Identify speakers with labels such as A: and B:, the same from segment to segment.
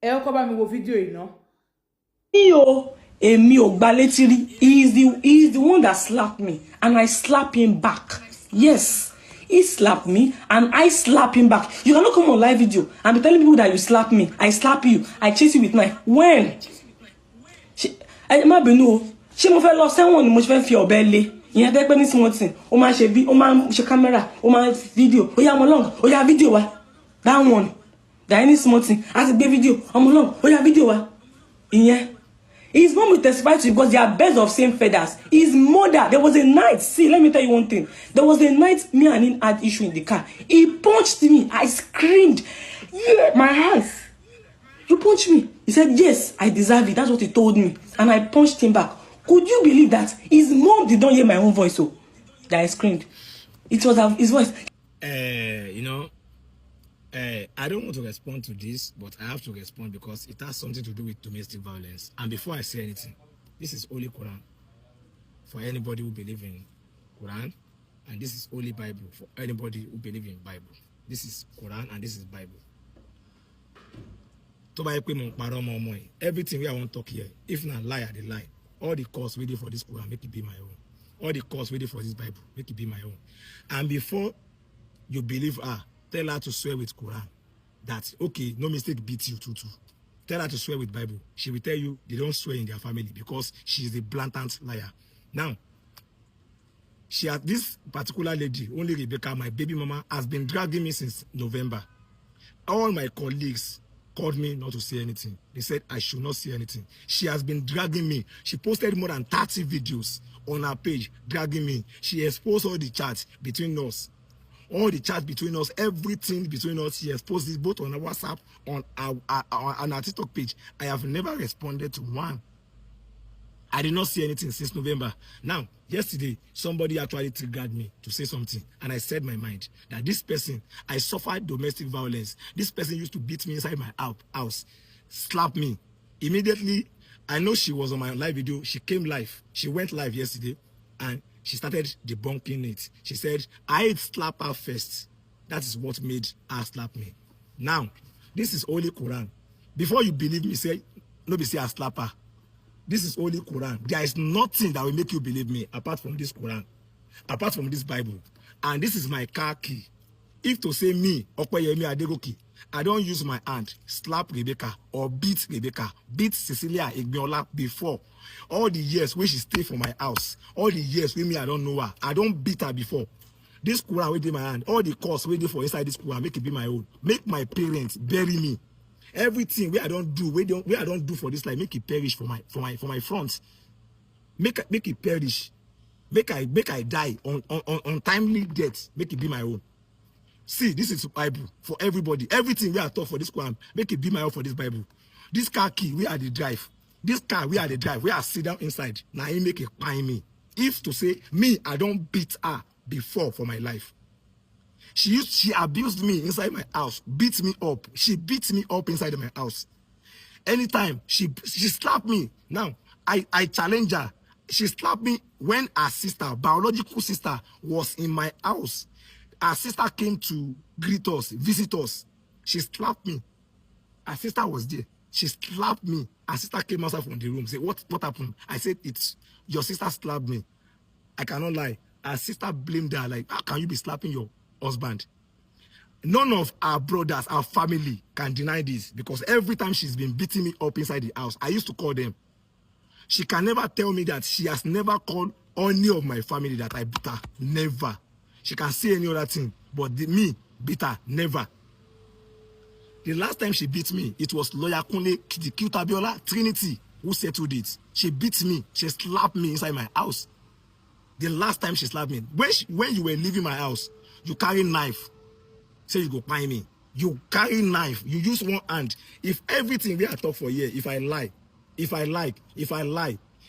A: ẹ kọ́ bá mi wo fídíò yìí ná.
B: Èmi ò gbá létí rí. He is the one that slapped me and I slap him back. Yes. He slapped me and I slap him back. You cannot come on live video and be telling people that you slap me. I slap you. I chase you with knife. When? Má bínú o. Ṣé mo fẹ́ lọ sẹ́wọ̀n ni mo fẹ́ fi ọ̀bẹ lé? Ìyẹn tẹ́ pé ní small thing. Ó máa ń ṣe camera, ó máa ń video. Ó yá ọmọ long, ó yá video wa. That one. That any small thing. A ti gbé video. Ọmọ long, ó yá video wa. Ìyẹn. His mom will testify to you because they are birds of same feathers. His mother, there was a night. See, let me tell you one thing. There was a night me and him had issue in the car. He punched me. I screamed. Yeah, my eyes. You punched me. He said, yes, I deserve it. That's what he told me. And I punched him back. Could you believe that? His mom did not hear my own voice, so that I screamed. It was his voice.
C: I don't want to respond to this, but I have to respond because it has something to do with domestic violence. And before I say anything, this is Holy Quran for anybody who believes in Quran, and this is Holy Bible for anybody who believes in Bible. This is Quran and this is Bible. Everything we want to talk here, if not lie, they lie. All the costs waiting for this Quran, make it be my own. All the costs waiting for this Bible, make it be my own. And before you believe her, tell her to swear with Quran that, okay, no mistake beat you too. Tell her to swear with Bible. She will tell you they don't swear in their family because she is a blatant liar. Now, this particular lady, only Rebecca, my baby mama, has been dragging me since November. All my colleagues called me not to say anything. They said I should not say anything. She has been dragging me. She posted more than 30 videos on her page, dragging me. She exposed all the chats between us. All the chat between us, everything between us, she has posted both on our WhatsApp, on our TikTok page. I have never responded to one. I did not see anything since November. Now, yesterday, somebody actually triggered me to say something. And I said my mind that this person, I suffered domestic violence. This person used to beat me inside my house, slap me. Immediately, I know she was on my live video. She came live. She went live yesterday. And she started debunking it. She said, I slap her first. That is what made her slap me. Now, this is Holy Quran. Before you believe me, say, no, be say I slap her. This is Holy Quran. There is nothing that will make you believe me apart from this Quran, apart from this Bible. And this is my car key. If to say me, Okoyemi Adegoki, I don't use my hand, slap Rebecca or beat Rebecca, beat Cecilia Abiola before. All the years where she stayed for my house, all the years with me, I don't know her. I don't beat her before. This Quran waiting my hand, all the costs waiting for inside this Quran, make it be my own. Make my parents bury me. Everything where I don't do, where I don't do for this life, make it perish for my front. Make it perish. Make I die on timely death. Make it be my own. See, this is Bible for everybody. Everything we are taught for this Quran, make it be my own for this Bible. This car key, we are the drive. This car, we are the drive. We are sit down inside. Now he make it by me. If to say me, I don't beat her before for my life. She abused me inside my house, beat me up. She beat me up inside my house. Anytime she slapped me. Now I challenge her. She slapped me when her sister, biological sister, was in my house. Her sister came to greet us, visit us. She slapped me. Her sister was there. She slapped me. Her sister came outside from the room. Said, what happened? I said, it's your sister slapped me. I cannot lie. Her sister blamed her, like, how can you be slapping your husband? None of our brothers, our family can deny this because every time she's been beating me up inside the house, I used to call them. She can never tell me that she has never called any of my family that I beat her. Never. She can say any other thing, but me beat her, never. The last time she beat me, it was Lawyer Kunle, the cute Abiola, Trinity, who settled it. She beat me. She slapped me inside my house. The last time she slapped me, when you were leaving my house, you carry knife. Say you go find me. You carry knife. You use one hand. If everything we are talk for here, if I lie, if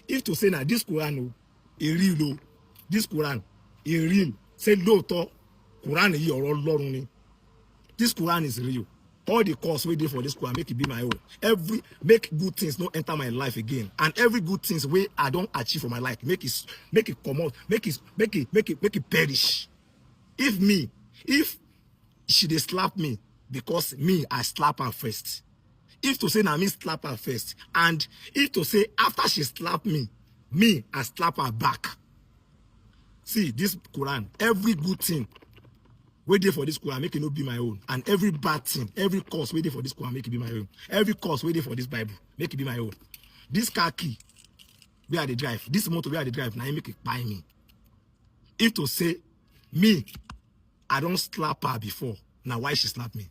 C: if to say now this Quran, a real, this Quran, a real. Say no to Quran is your Lord. This Quran is real. All the costs we do for this Quran make it be my own. Make good things not enter my life again. And every good things way I don't achieve for my life, make it come out, make it perish. If she dey slap me because me I slap her first. If to say na me slap her first, and if to say after she slap me, I slap her back. See, this Quran, every good thing waiting for this Quran, make it not be my own. And every bad thing, every course waiting for this Quran, make it be my own. Every course waiting for this Bible, make it be my own. This car key, where they drive, this motor where they drive, now you make it buy me. If to say me, I don't slap her before, now why she slap me?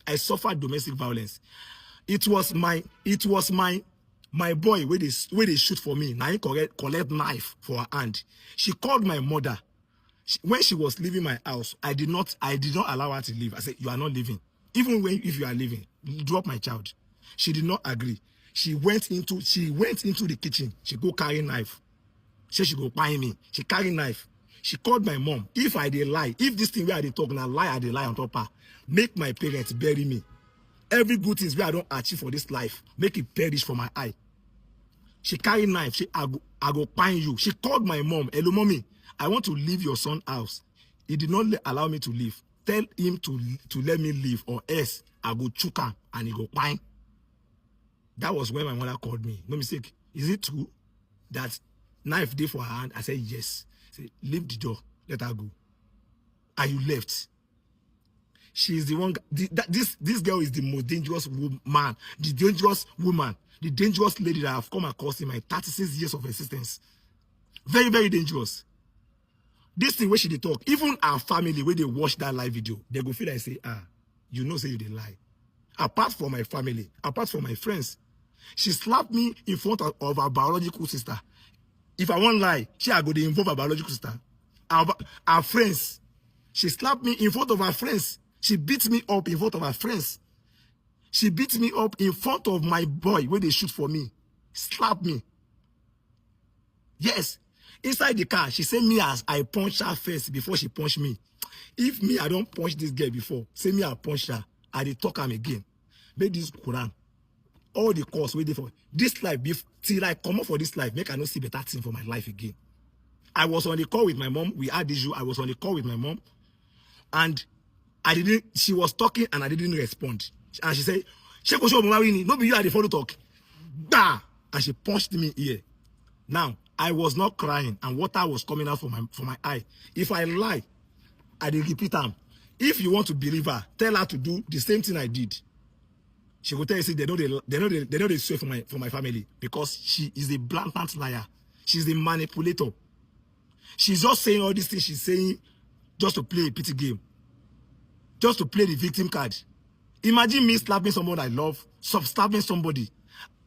C: I suffered domestic violence. It was my boy where they shoot for me. Now he collect knife for her hand. She called my mother. When she was leaving my house, I did not allow her to leave. I said, you are not leaving. Even if you are leaving, drop my child. She did not agree. She went into the kitchen. She go carry knife. She go buy me. She carry knife. She called my mom. If I did lie, if this thing where I did talk now lie, I did lie on top of her. Make my parents bury me. Every good thing where I don't achieve for this life, make it perish for my eye. She carry knife. I go find you. She called my mom. Hello, mommy. I want to leave your son's house. He did not allow me to leave. Tell him to let me leave, or else I go choke him and he go pine. That was when my mother called me. No mistake. Is it true that knife did for her hand? I said yes. Say, leave the door. Let her go. And you left. She is the one. This girl is the most dangerous woman. The dangerous woman. The dangerous lady that I have come across in my 36 years of existence. Very, very dangerous. This thing where she did talk, even our family, when they watch that live video, they go feel like say, you know, say you did lie. Apart from my family, apart from my friends, she slapped me in front of our biological sister. If I won't lie, I go to involve our biological sister. Our friends. She slapped me in front of our friends. She beat me up in front of her friends. She beat me up in front of my boy when they shoot for me. Slap me. Yes. Inside the car, she said me as I punched her first before she punched me. If me, I don't punch this girl before, say me I punched her, I did talk am again. Make this Quran. All the course waiting for this life, till I come up for this life, make I not see better thing for my life again. I was on the call with my mom. We had issue. I was on the call with my mom. And she was talking and I didn't respond. And she said, no be you had the follow talk. Bah! And she punched me here. Now, I was not crying and water was coming out from my eye. If I lie, I did repeat them. If you want to believe her, tell her to do the same thing I did. She will tell you, say, they know they swear for my family because she is a blatant liar. She's a manipulator. She's just saying all these things she's saying just to play a pity game. Just to play the victim card. Imagine me slapping someone I love, stabbing somebody.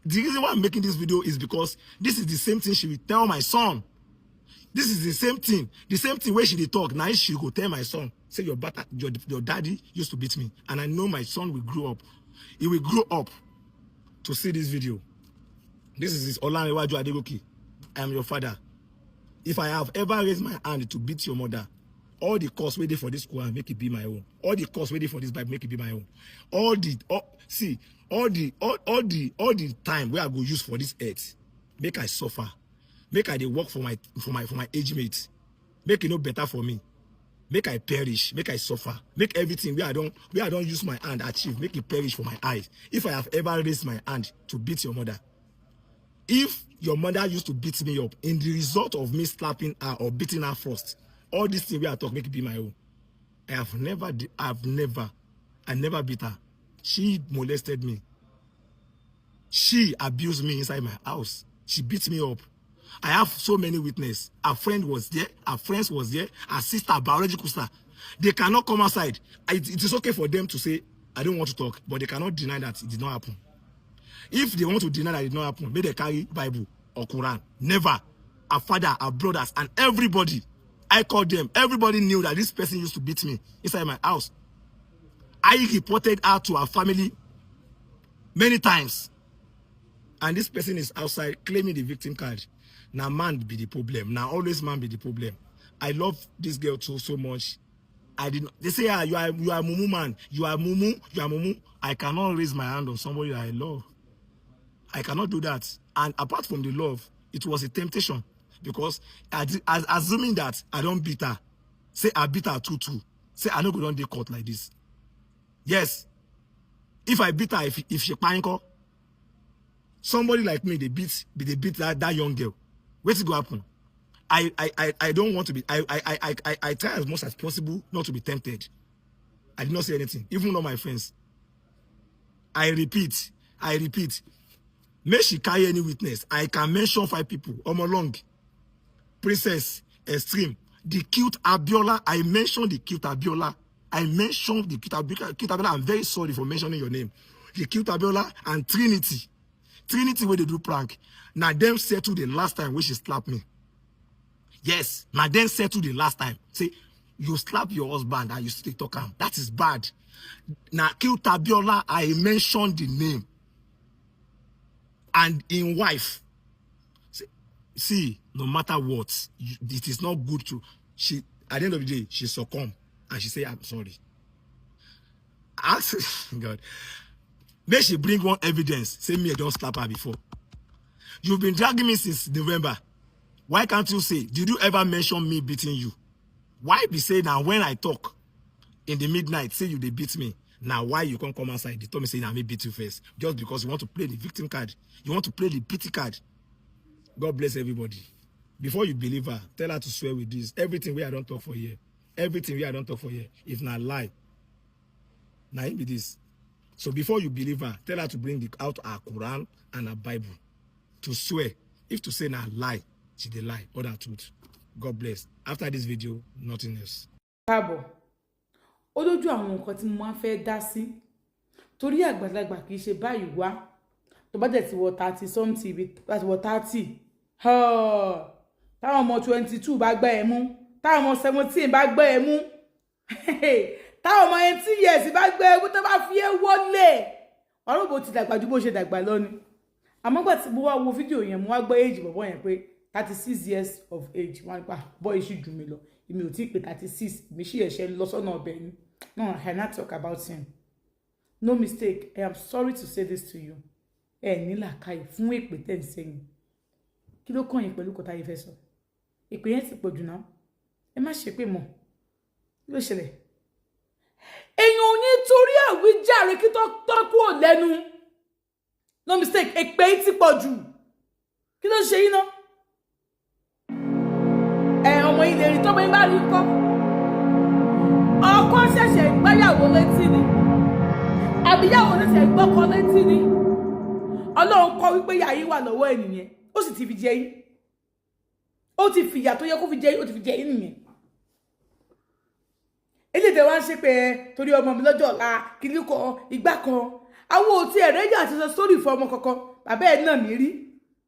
C: The reason why I'm making this video is because this is the same thing she will tell my son. This is the same thing. The same thing where she did talk. Now she will tell my son, say your daddy used to beat me. And I know my son will grow up. He will grow up to see this video. This is his Olanrewaju Adegoke. I am your father. If I have ever raised my hand to beat your mother, all the costs waiting for this Quran, make it be my own. All the costs waiting for this Bible, make it be my own. All the time where I go use for this earth, make I suffer. Make I dey work for my age mates. Make it no better for me. Make I perish. Make I suffer. Make everything where I don't use my hand achieve. Make it perish for my eyes. If I have ever raised my hand to beat your mother, if your mother used to beat me up in the result of me slapping her or beating her first, all these things where I talk make it be my own. I never beat her. She molested me. She abused me inside my house. She beat me up. I have so many witnesses. Her friend was there. Her friends was there. Her sister, biological sister. They cannot come outside. It is okay for them to say, I don't want to talk, but they cannot deny that it did not happen. If they want to deny that it did not happen, may they carry Bible or Quran. Never. Our father, our brothers, and everybody. I called them. Everybody knew that this person used to beat me inside my house. I reported her to our family many times. And this person is outside claiming the victim card. Now man be the problem. Now always man be the problem. I love this girl so much. They say, you are mumu man. You are mumu. I cannot raise my hand on somebody that I love. I cannot do that. And apart from the love, it was a temptation. Because assuming that I don't beat her, say I beat her 2-2. Say I no go down the court like this. Yes. If I beat her, if she panic, somebody like me, they beat that young girl. What's it go happen? I don't want to be. I try as much as possible not to be tempted. I did not say anything, even not my friends. I repeat. May she carry any witness. I can mention 5 people. Omolong, Princess, Extreme, the cute Abiola. I mentioned the cute Abiola. I'm very sorry for mentioning your name. The cute Abiola and Trinity. Trinity where they do prank. Now them settled the last time when she slapped me. Yes, now them settled the last time. Say, you slap your husband and you still talk him. That is bad. Now cute Abiola, I mentioned the name. And in wife. See, no matter what, it is not good to, at the end of the day, she succumbed. And she say, I'm sorry. Ask God. May she bring one evidence. Say me, I don't slap her before. You've been dragging me since November. Why can't you say, did you ever mention me beating you? Why be say now when I talk in the midnight, say they beat me? Now why you can't come outside? They told me say now me beat you first. Just because you want to play the victim card. You want to play the pity card. God bless everybody. Before you believe her, tell her to swear with this. Everything where I don't talk for here. Everything where I don't talk for here. If not lie. Now it be this. So before you believe her, tell her to bring out her Quran and her Bible. To swear. If to say now lie, she dey lie. Or that truth. God bless. After this video, nothing else.
B: Káàbọ̀. Ó lójú àwọn nǹkan tí mo máa fẹ́ dá sí. Torí àgbàlagbà kì í ṣe báyìí wá. Tó bá dẹ̀ ti wọ 30 something, bá ti wọ 30. Táwọn ọmọ 22 bá gbé ẹ mú. Táwọn ọmọ 17 bá gbé ẹ mú. Táwọn ọmọ 18 years bá gbé ẹ mú tó bá fi ẹ wọlé. Ọ̀rọ̀ bó ti dàgbà ju bó ṣe dàgbà lọ ni. Àmọ́ gbà tí mo wá wo fídíò yẹn, mo wá gbé age bọ̀bọ̀ yẹn pé 36 years of age. Wọ́n pa boy ṣì jù mí lọ. Èmi ò tí pé 36. Mi ṣì ẹ̀ṣẹ̀ lọ sọ́nà ọbẹ̀ ni. No, I cannot talk about him. No mistake. I am sorry to say this to you. Ní làákàyè fún èpè tẹ́ ń sẹ́yìn. Kí ló kàn yín pẹ̀lú kọ́tà yìí fẹ́ sọ? Èpè yẹn ti pọ̀ jù náà. Ẹ má ṣe pé mọ́. Kí ló ṣẹlẹ̀? Èèyàn ò ní torí àwíjàre kí tó kúrò lẹ́nu. No mistake. Èpè yìí ti pọ̀ jù. Kí ló ṣe yín náà? Ọmọ yìí lè rí tọ́mọ yín bá rí kọ́. Ọkọ ṣẹ̀ṣẹ̀ gbáyàwó létí ni. Àbíyàwó ṣẹ̀ṣẹ̀ gbọ́kọ létí ni. Ọlọ́run kọ wípé ìyà yín wà lọ́wọ́ ènìyàn. Ó sì ti fi jẹ yín. Ó ti fi ìyà tó yẹ kó fi jẹ yín, ó ti fi jẹ yín nìyẹn. Elédè wá ń ṣe pé torí ọmọ mi lọ́jọ́ ọ̀la kìíní kan ìgbà kan. Àwọn òtí ẹ̀rẹ́jà àti sọ sórí fún ọmọ kankan. Bàbá ẹ̀ náà mi rí.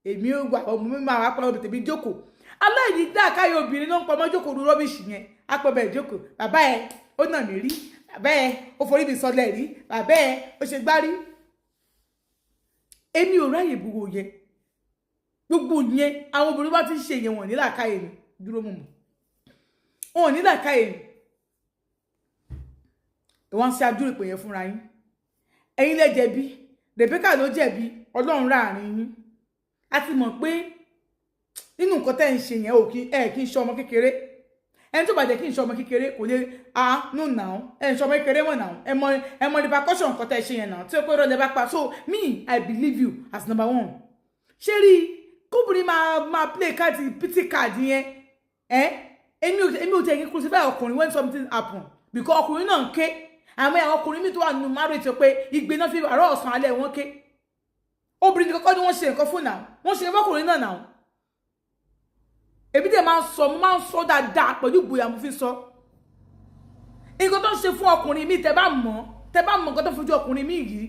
B: Èmi ó gbà ọmọ mi máa wá pọ̀ lọ́dọ̀ tèmi jókòó. Aláìní dá káyọ̀ obìnrin náà ń pọmọ́ jókòó ru rọ́bìṣì yẹn. Á pọ̀ bẹ́ẹ̀ jókòó. Bàbá ẹ̀ ó náà mi rí. Bàbá ẹ̀ ó forí mi sọlẹ̀ rí. Bàbá ẹ̀ ó ṣe gbárí. Èmi ò ráyè gbogbo yẹn. Gbogbo yẹn àwọn obìnrin bá ti ń ṣe yẹn wọ́n ní làákàyè ni. Dúró mọ̀ mọ̀. Wọ́n ní làákàyè ni. Ìwọ́n ṣe àdúrà pé yẹn fúnra yín. Ẹ̀yin lẹ jẹ̀bi. Rebecca ló jẹ̀bi. Ọlọ́run ráàrin yín. A ti mọ̀ pé nínú nǹkan tẹ́ ń ṣe yẹn ò kí ń ṣe ọmọ kékeré. Ẹni tó bá jẹ́ kí ń ṣe ọmọ kékeré kò lè no now. Ẹ ń ṣe ọmọ kékeré mọ̀ now. Ẹ mọ repercussion nǹkan tẹ́ ṣe yẹn now. Tí ó pé rọ́lẹ̀ bá pa. So me, I believe you as number one. Ṣé rí kóbìnrin máa play card pity card yẹn. Èmi ò tẹ̀ kí crucify ọkùnrin when something happen. Because ọkùnrin náà ń ké. Àmọ́ àwọn ọkùnrin mi tó wà nínú marriage tó pé ìgbé náà fi àárọ̀ ọ̀sán alẹ́ wọn ké. Obìnrin kọ́kọ́ ni wọ́n ṣe nǹkan fún now. Wọ́n ṣe fọ́kùnrin náà now. Èmi dẹ̀ máa ń sọ dáadáa pẹ̀lú ìgboyà mo fi sọ. Nǹkan tó ń ṣe fún ọkùnrin mi tẹ́ bá mọ̀ nǹkan tó fojú ọkùnrin mi yìí.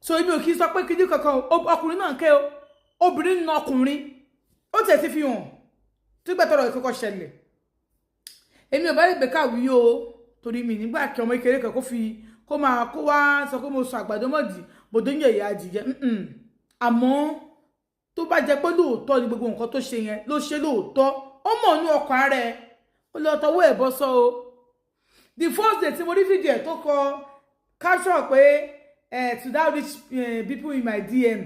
B: So èmi ò kì í sọ pé kíní kankan ọkùnrin náà ké o. Obìnrin náà ọkùnrin. Ó tẹ̀ sí fi hàn. Tí gbẹ̀tọ̀rọ̀ ìkọ́kọ́ ṣẹlẹ̀. Èmi ò bá lè gbẹ̀ká wí o. Torí mi nígbà kí ọmọ kékeré kan kó wá sọ pé mo sọ àgbàdo mọ́dì bòdó ń yẹ̀ ìyá adìyẹ. Àmọ́ tó bá jẹ́ pé lóòótọ́ ni gbogbo nǹkan tó ṣe yẹn ló ṣe lóòótọ́ ó mọ̀ inú ọkàn rẹ̀ ó lọ tọwọ́ ẹ̀ bọ́ sọ o. The first day tí mo rí fídíò ẹ̀ tó kọ caption pé to that rich people in my DM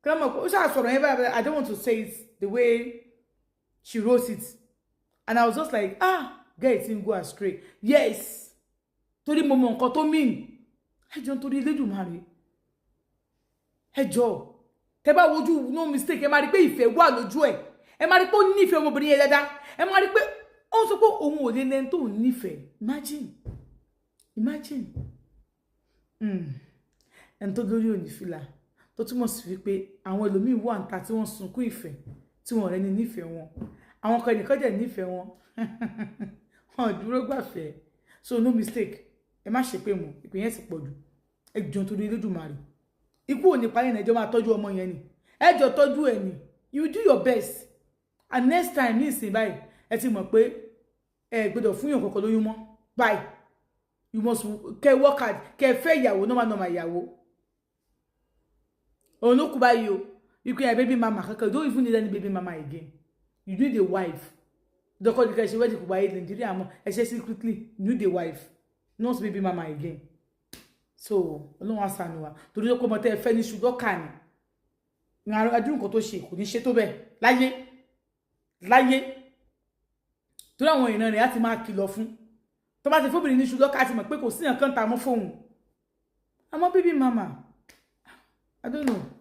B: kí wọ́n mọ̀ pé ó ṣàṣọ̀rọ̀ yẹn báyìí I don't want to say it the way she wrote it and I was just like girl it didn't go astray. Yes torí mo mọ̀ nǹkan tó mean ẹjọ́ nítorí Elédùmarè
A: ẹ jọ̀ọ́ tẹ́ bá wojú no mistake ẹ máa rí pé ìfẹ́ wà lójú ẹ̀ ẹ máa rí pé ó nífẹ̀ẹ́ ọmọbìnrin yẹn dáadáa ẹ máa rí pé ó sọ pé òun ò lè lẹ́ni tó nífẹ̀ẹ́ imagine ẹni tó lórí òní fìlà tó túmọ̀ sí wípé àwọn ẹlòmíín wà níta tí wọ́n sunkún ìfẹ́ tí wọ́n rẹ́ni nífẹ̀ẹ́ wọn àwọn kan ẹnìkan dẹ̀ nífẹ̀ẹ́ wọn wọn dúró gbàfẹ́ so no mistake ẹ má ṣe pé mọ́ ìpè yẹn ti pọ̀ jù ẹ jọ torí Elédùmarè ikú ò ní parí ẹ̀nà ẹjọ́ máa tọ́jú ọmọ yẹn ni ẹ jọ tọ́jú ẹ̀ ni you do your best and next time ní ìsìn báyìí ẹ ti mọ̀ pé ẹ gbọ́dọ̀ fún yàn kọ̀ọ̀kan lóyún mọ́ bye you must work hard kẹ fẹ́ ìyàwó normal ìyàwó òun ló kú báyìí o you can have baby mama kankan you don't even need any baby mama again you need a wife dọ́kọ̀ dìkẹ́ ṣe wẹ́ẹ̀dì kò báyìí Nàìjíríà mọ́ ẹ ṣe secretly you need a wife not baby mama again so Ọlọ́run á ṣàánú wa torí ó kọ́ ọmọ tẹ́ ẹ fẹ́ ní ṣùdọ́kà ni adúrú nǹkan tó ṣe kò ní ṣe tó bẹ́ẹ̀ láyé torí àwọn èèyàn rẹ̀ á ti máa kìlọ̀ fún tó bá ti fóbìnrin ní ṣùdọ́kà ti mọ̀ pé kò sí nǹkan tá a mọ́ fóun àmọ́ baby mama I don't know.